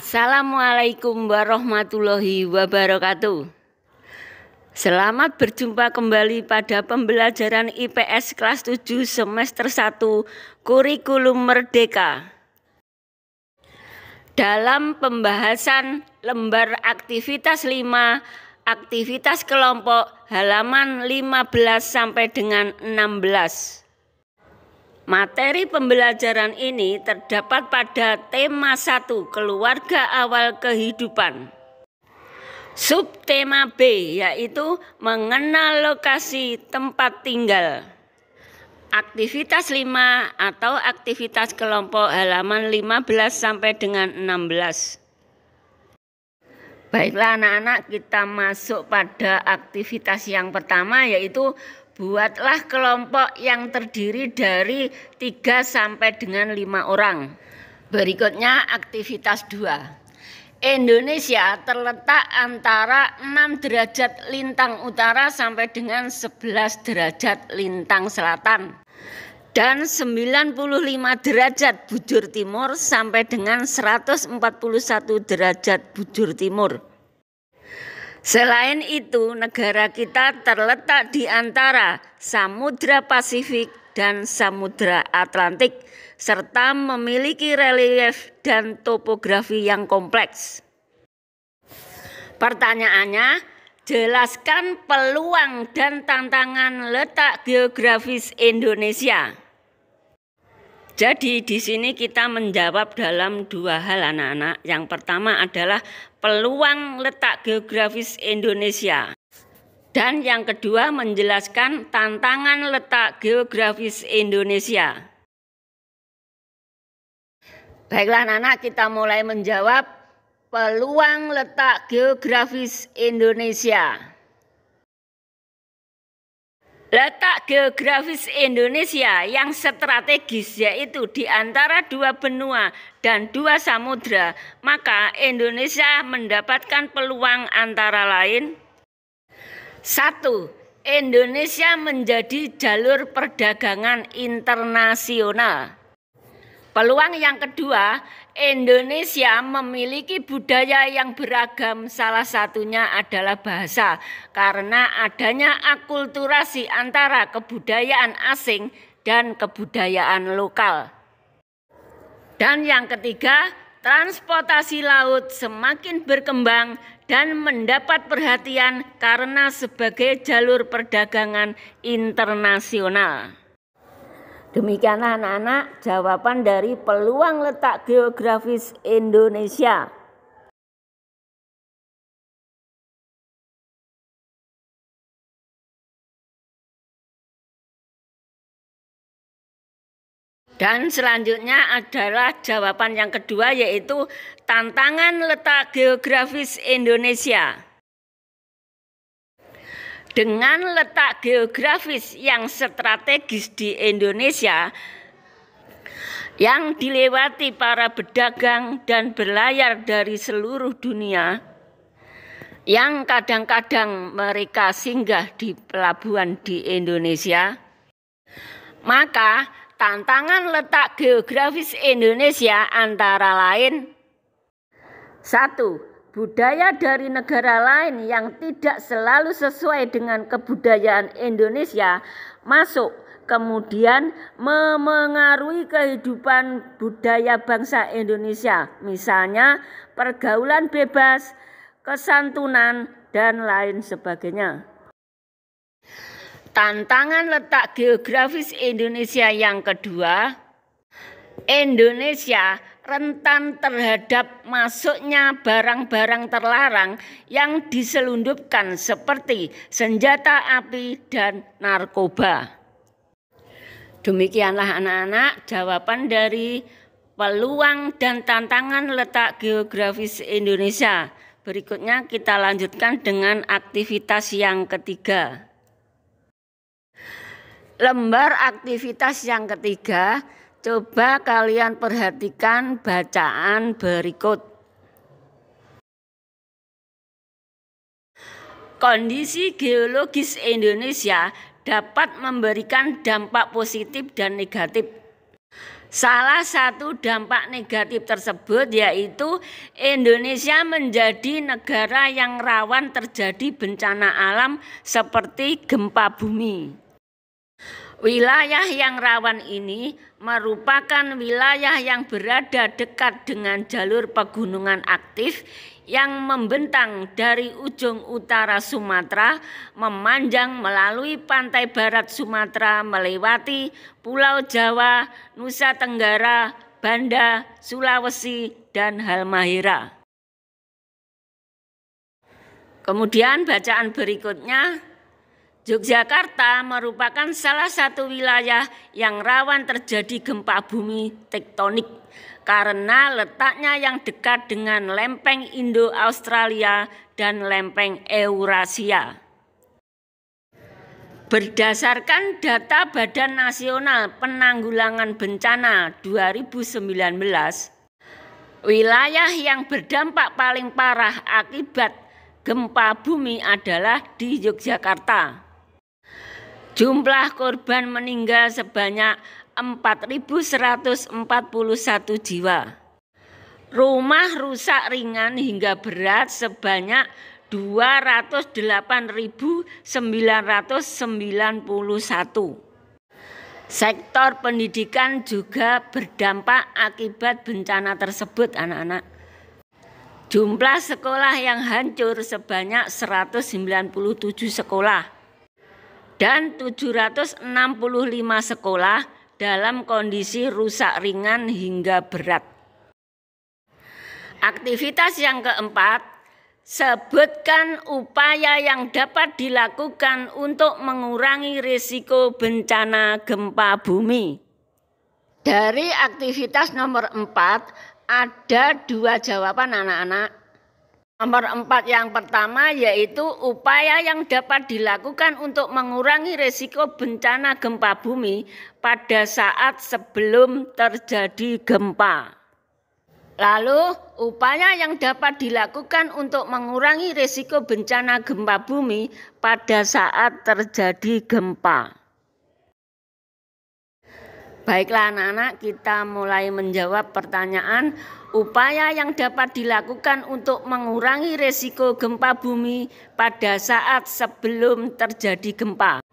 Assalamualaikum warahmatullahi wabarakatuh. Selamat berjumpa kembali pada pembelajaran IPS kelas 7 semester 1 Kurikulum Merdeka. Dalam pembahasan lembar aktivitas 5, aktivitas kelompok halaman 15 sampai dengan 16. Materi pembelajaran ini terdapat pada tema 1, keluarga awal kehidupan. Subtema B yaitu mengenal lokasi tempat tinggal. Aktivitas 5 atau aktivitas kelompok halaman 15 sampai dengan 16. Baiklah anak-anak, kita masuk pada aktivitas yang pertama, yaitu buatlah kelompok yang terdiri dari 3 sampai dengan 5 orang. Berikutnya aktivitas 2. Indonesia terletak antara 6 derajat lintang utara sampai dengan 11 derajat lintang selatan. Dan 95 derajat bujur timur sampai dengan 141 derajat bujur timur. Selain itu, negara kita terletak di antara Samudra Pasifik dan Samudra Atlantik, serta memiliki relief dan topografi yang kompleks. Pertanyaannya, jelaskan peluang dan tantangan letak geografis Indonesia. Jadi di sini kita menjawab dalam 2 hal anak-anak. Yang pertama adalah peluang letak geografis Indonesia. Dan yang kedua menjelaskan tantangan letak geografis Indonesia. Baiklah anak-anak, kita mulai menjawab peluang letak geografis Indonesia. Letak geografis Indonesia yang strategis yaitu di antara 2 benua dan 2 samudra, maka Indonesia mendapatkan peluang antara lain: 1. Indonesia menjadi jalur perdagangan internasional. Peluang yang kedua, Indonesia memiliki budaya yang beragam, salah satunya adalah bahasa, karena adanya akulturasi antara kebudayaan asing dan kebudayaan lokal. Dan yang ketiga, transportasi laut semakin berkembang dan mendapat perhatian karena sebagai jalur perdagangan internasional. Demikianlah anak-anak jawaban dari peluang letak geografis Indonesia. Dan selanjutnya adalah jawaban yang kedua, yaitu tantangan letak geografis Indonesia. Dengan letak geografis yang strategis di Indonesia, yang dilewati para pedagang dan berlayar dari seluruh dunia, yang kadang-kadang mereka singgah di pelabuhan di Indonesia, maka tantangan letak geografis Indonesia antara lain: 1. Budaya dari negara lain yang tidak selalu sesuai dengan kebudayaan Indonesia masuk, kemudian memengaruhi kehidupan budaya bangsa Indonesia, misalnya pergaulan bebas, kesantunan, dan lain sebagainya. Tantangan letak geografis Indonesia yang kedua, Indonesia rentan terhadap masuknya barang-barang terlarang yang diselundupkan seperti senjata api dan narkoba. Demikianlah anak-anak jawaban dari peluang dan tantangan letak geografis Indonesia. Berikutnya kita lanjutkan dengan aktivitas yang ketiga. Lembar aktivitas yang ketiga, coba kalian perhatikan bacaan berikut. Kondisi geologis Indonesia dapat memberikan dampak positif dan negatif. Salah satu dampak negatif tersebut yaitu Indonesia menjadi negara yang rawan terjadi bencana alam seperti gempa bumi. Wilayah yang rawan ini merupakan wilayah yang berada dekat dengan jalur pegunungan aktif yang membentang dari ujung utara Sumatera, memanjang melalui pantai barat Sumatera, melewati Pulau Jawa, Nusa Tenggara, Banda, Sulawesi, dan Halmahera. Kemudian bacaan berikutnya, Yogyakarta merupakan salah satu wilayah yang rawan terjadi gempa bumi tektonik karena letaknya yang dekat dengan lempeng Indo-Australia dan lempeng Eurasia. Berdasarkan data Badan Nasional Penanggulangan Bencana 2019, wilayah yang berdampak paling parah akibat gempa bumi adalah di Yogyakarta. Jumlah korban meninggal sebanyak 4.141 jiwa. Rumah rusak ringan hingga berat sebanyak 208.991. Sektor pendidikan juga berdampak akibat bencana tersebut, anak-anak. Jumlah sekolah yang hancur sebanyak 197 sekolah dan 765 sekolah dalam kondisi rusak ringan hingga berat. Aktivitas yang keempat, sebutkan upaya yang dapat dilakukan untuk mengurangi risiko bencana gempa bumi. Dari aktivitas nomor 4, ada 2 jawaban, anak-anak. Nomor 4 yang pertama yaitu upaya yang dapat dilakukan untuk mengurangi risiko bencana gempa bumi pada saat sebelum terjadi gempa. Lalu, upaya yang dapat dilakukan untuk mengurangi risiko bencana gempa bumi pada saat terjadi gempa. Baiklah anak-anak, kita mulai menjawab pertanyaan upaya yang dapat dilakukan untuk mengurangi risiko gempa bumi pada saat sebelum terjadi gempa.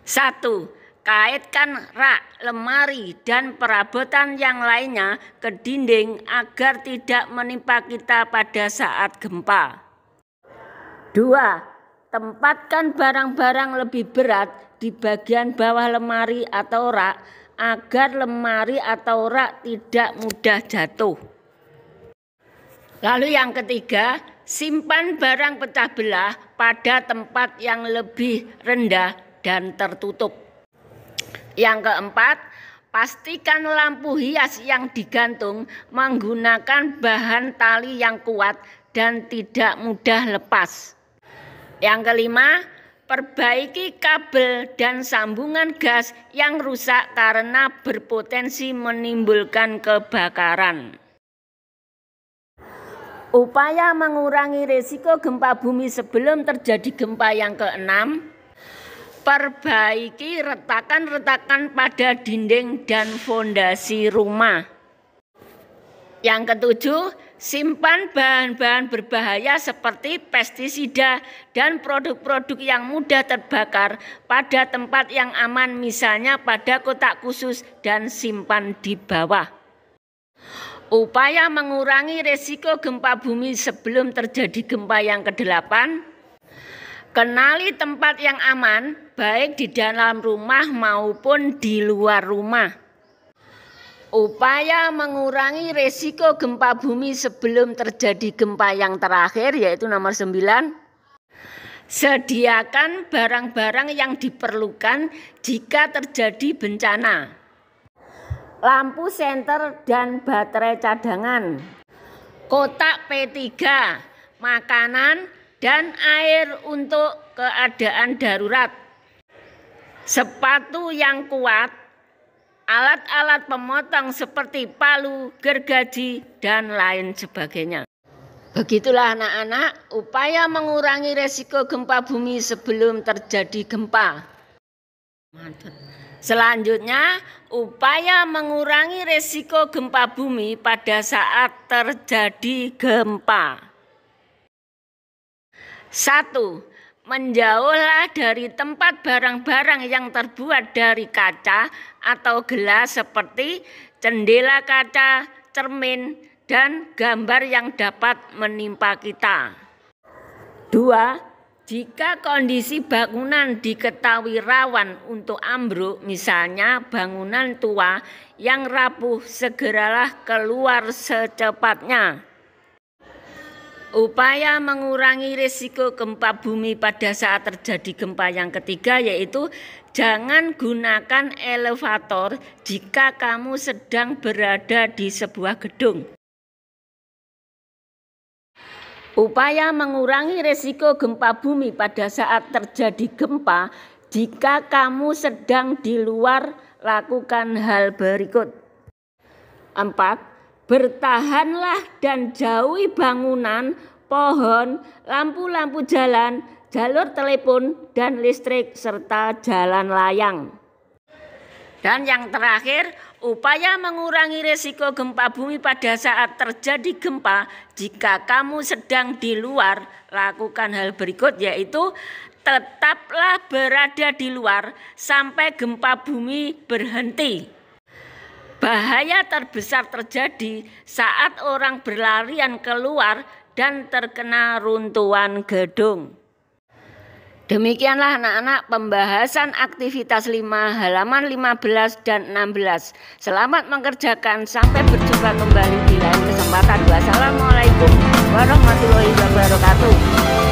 1. Kaitkan rak, lemari, dan perabotan yang lainnya ke dinding agar tidak menimpa kita pada saat gempa. 2. Tempatkan barang-barang lebih berat di bagian bawah lemari atau rak agar lemari atau rak tidak mudah jatuh. Lalu yang ketiga, simpan barang pecah belah pada tempat yang lebih rendah dan tertutup. Yang keempat, pastikan lampu hias yang digantung menggunakan bahan tali yang kuat dan tidak mudah lepas. Yang kelima, perbaiki kabel dan sambungan gas yang rusak karena berpotensi menimbulkan kebakaran. Upaya mengurangi risiko gempa bumi sebelum terjadi gempa yang keenam, perbaiki retakan-retakan pada dinding dan fondasi rumah. Yang ketujuh, simpan bahan-bahan berbahaya seperti pestisida dan produk-produk yang mudah terbakar pada tempat yang aman, misalnya pada kotak khusus, dan simpan di bawah. Upaya mengurangi risiko gempa bumi sebelum terjadi gempa yang ke-8, kenali tempat yang aman baik di dalam rumah maupun di luar rumah. Upaya mengurangi risiko gempa bumi sebelum terjadi gempa yang terakhir yaitu nomor 9. Sediakan barang-barang yang diperlukan jika terjadi bencana. Lampu senter dan baterai cadangan. Kotak P3, makanan dan air untuk keadaan darurat. Sepatu yang kuat. Alat-alat pemotong seperti palu, gergaji, dan lain sebagainya. Begitulah anak-anak upaya mengurangi risiko gempa bumi sebelum terjadi gempa. Selanjutnya, upaya mengurangi risiko gempa bumi pada saat terjadi gempa. 1. Menjauhlah dari tempat barang-barang yang terbuat dari kaca atau gelas seperti jendela kaca, cermin, dan gambar yang dapat menimpa kita. 2. Jika kondisi bangunan diketahui rawan untuk ambruk, misalnya bangunan tua yang rapuh, segeralah keluar secepatnya. Upaya mengurangi risiko gempa bumi pada saat terjadi gempa yang ketiga yaitu jangan gunakan elevator jika kamu sedang berada di sebuah gedung. Upaya mengurangi risiko gempa bumi pada saat terjadi gempa, jika kamu sedang di luar, lakukan hal berikut. 4. Bertahanlah dan jauhi bangunan, pohon, lampu-lampu jalan, jalur telepon dan listrik, serta jalan layang. Dan yang terakhir, upaya mengurangi risiko gempa bumi pada saat terjadi gempa, jika kamu sedang di luar, lakukan hal berikut yaitu tetaplah berada di luar sampai gempa bumi berhenti. Bahaya terbesar terjadi saat orang berlarian keluar dan terkena runtuhan gedung. Demikianlah anak-anak pembahasan aktivitas 5 halaman 15 dan 16. Selamat mengerjakan, sampai berjumpa kembali di lain kesempatan. Wassalamualaikum warahmatullahi wabarakatuh.